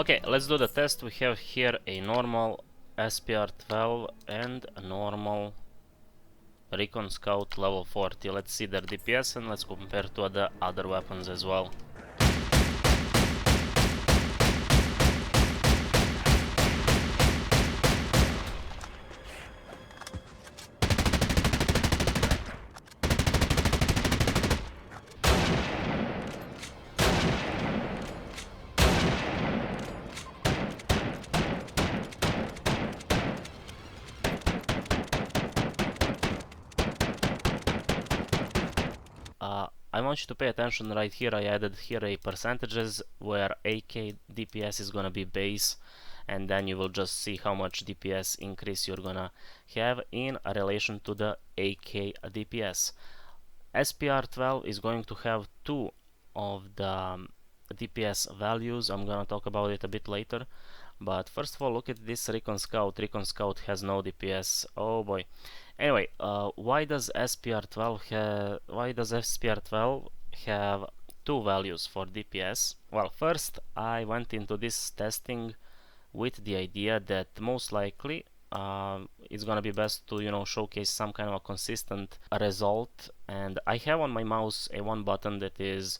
Okay, let's do the test. We have here a normal SPR 12 and a normal Recon Scout level 40. Let's see their DPS and let's compare to the other weapons as well. I want you to pay attention right here. I added here a percentages where AK DPS is gonna be base, and then you will just see how much DPS increase you're gonna have in relation to the AK DPS. SPR 12 is going to have two of the DPS values. I'm gonna talk about it a bit later, but first of all, look at this Recon Scout. Recon Scout has no DPS. Oh boy. Anyway, why does SPR 12 have two values for DPS? Well, first I went into this testing with the idea that most likely it's gonna be best to showcase some kind of a consistent result, and I have on my mouse a one button that is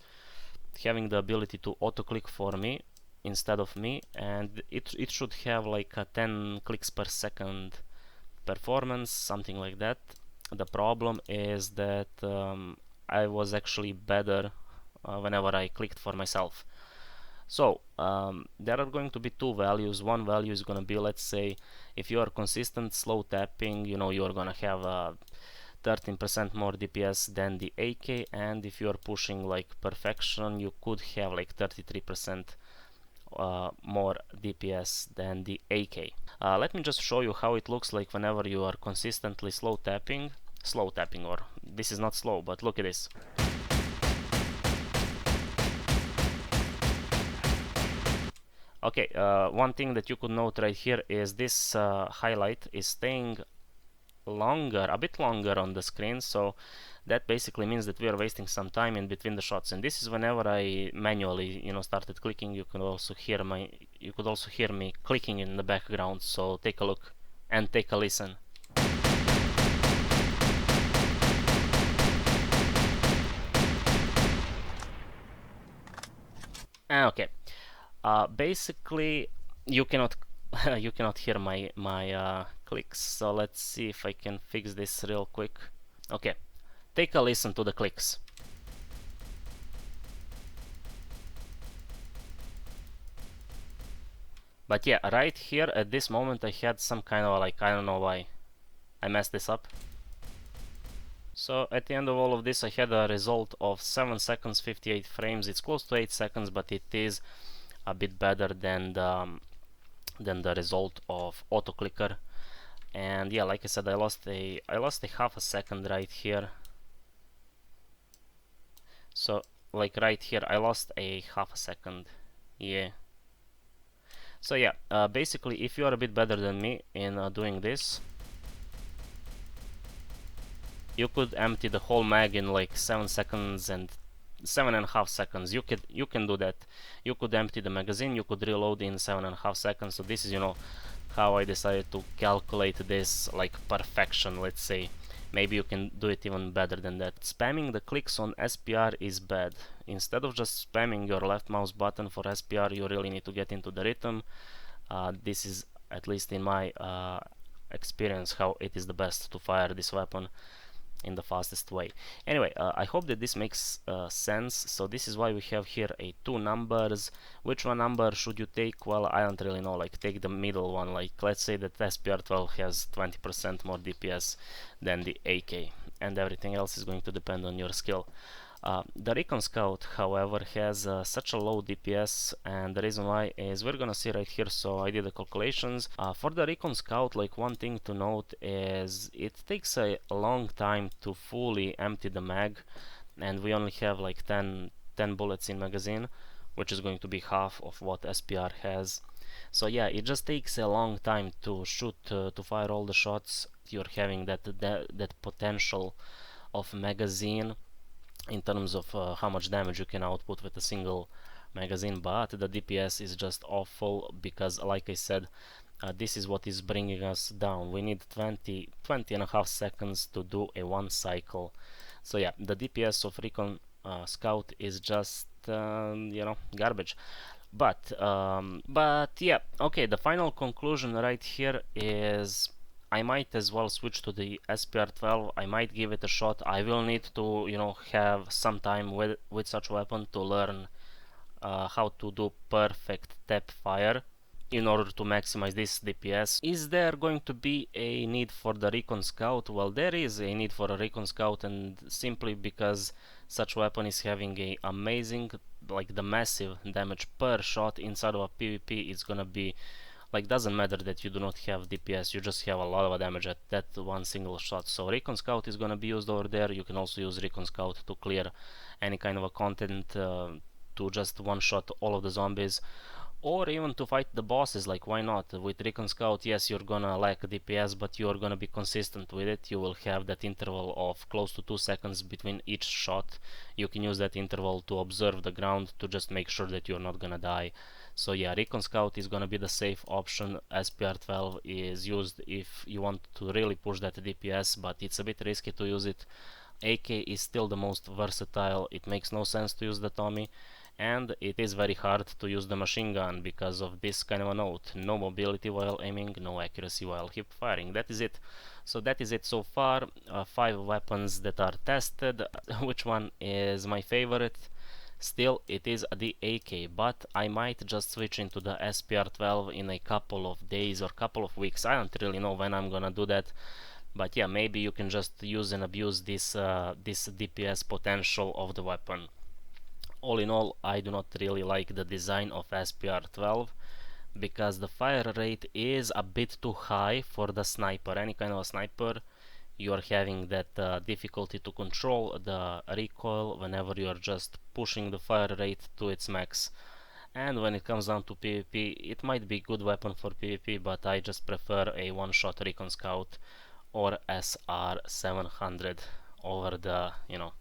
having the ability to auto click for me instead of me, and it should have like a 10 clicks per second performance, something like that. The problem is that I was actually better whenever I clicked for myself. So there are going to be two values. One value is going to be, let's say, if you are consistent slow tapping, you are going to have 13% more DPS than the AK, and if you are pushing like perfection, you could have like 33% more DPS than the AK. Let me just show you how it looks like whenever you are consistently slow tapping, or this is not slow, but look at this. Okay, one thing that you could note right here is this highlight is staying a bit longer on the screen, so that basically means that we are wasting some time in between the shots, and this is whenever I manually started clicking. You could also hear me clicking in the background, so take a look and take a listen. Okay, basically you cannot hear my clicks, so let's see if I can fix this real quick. Okay, take a listen to the clicks. But yeah, right here at this moment I had some kind of like, I don't know why I messed this up. So at the end of all of this I had a result of 7 seconds 58 frames. It's close to 8 seconds, but it is a bit better than the result of auto clicker. And yeah, like I said, I lost a half a second right here. So like right here I lost a half a second. Yeah. So yeah, basically if you are a bit better than me in doing this, you could empty the whole mag in like 7 seconds and 7.5 seconds. You can do that. You could empty the magazine, you could reload in 7.5 seconds. So this is how I decided to calculate this like perfection, let's say. Maybe you can do it even better than that. Spamming the clicks on SPR is bad. Instead of just spamming your left mouse button for SPR, you really need to get into the rhythm. This is, at least in my experience, how it is the best to fire this weapon in the fastest way. Anyway, I hope that this makes sense. So this is why we have here two numbers. Which one number should you take? Well, I don't really know. Like, take the middle one. Like, let's say that SPR 12 has 20% more DPS than the AK, and everything else is going to depend on your skill. The Recon Scout, however, has such a low DPS, and the reason why is we're gonna see right here. So I did the calculations. For the Recon Scout, like, one thing to note is it takes a long time to fully empty the mag, and we only have like 10 bullets in magazine, which is going to be half of what SPR has. So yeah, it just takes a long time to shoot, to fire all the shots. You're having that potential of magazine in terms of how much damage you can output with a single magazine, but the DPS is just awful because, like I said, this is what is bringing us down. We need 20 and a half seconds to do a one cycle. So yeah, the DPS of Recon Scout is just you know, garbage. But yeah, okay, the final conclusion right here is I might as well switch to the SPR 12. I might give it a shot. I will need to, you know, have some time with such weapon to learn how to do perfect tap fire in order to maximize this DPS. Is there going to be a need for the Recon Scout? Well, there is a need for a Recon Scout, and simply because such weapon is having a amazing, like the massive damage per shot inside of a PvP. It's gonna be like, doesn't matter that you do not have DPS, you just have a lot of damage at that one single shot. So Recon Scout is gonna be used over there. You can also use Recon Scout to clear any kind of a content, to just one shot all of the zombies, or even to fight the bosses. Like, why not? With Recon Scout, yes, you're gonna lack DPS, but you're gonna be consistent with it. You will have that interval of close to 2 seconds between each shot. You can use that interval to observe the ground, to just make sure that you're not gonna die. So yeah, Recon Scout is gonna be the safe option. SPR 12 is used if you want to really push that DPS, but it's a bit risky to use it. AK is still the most versatile. It makes no sense to use the Tommy, and it is very hard to use the machine gun because of this kind of a note: no mobility while aiming, no accuracy while hip firing. That is it. So that is it so far. 5 weapons that are tested. Which one is my favorite? Still, it is the AK, but I might just switch into the SPR 12 in a couple of days or couple of weeks. I don't really know when I'm gonna do that, but yeah, maybe you can just use and abuse this DPS potential of the weapon. All in all, I do not really like the design of SPR 12 because the fire rate is a bit too high for the sniper. Any kind of a sniper, you are having that difficulty to control the recoil whenever you are just pushing the fire rate to its max. And when it comes down to PvP, it might be a good weapon for PvP, but I just prefer a one-shot Recon Scout or SR 700 over the, you know,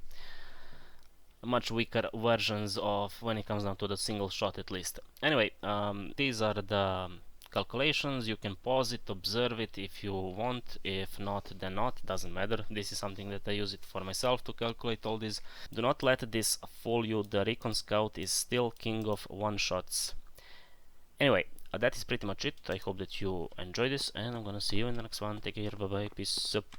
much weaker versions of, when it comes down to the single shot at least. Anyway, these are the calculations. You can pause it, observe it if you want. If not, then not, doesn't matter. This is something that I use it for myself to calculate all this. Do not let this fool you. The Recon Scout is still king of one shots. Anyway, that is pretty much it. I hope that you enjoyed this, and I'm gonna see you in the next one. Take care, bye bye, peace up.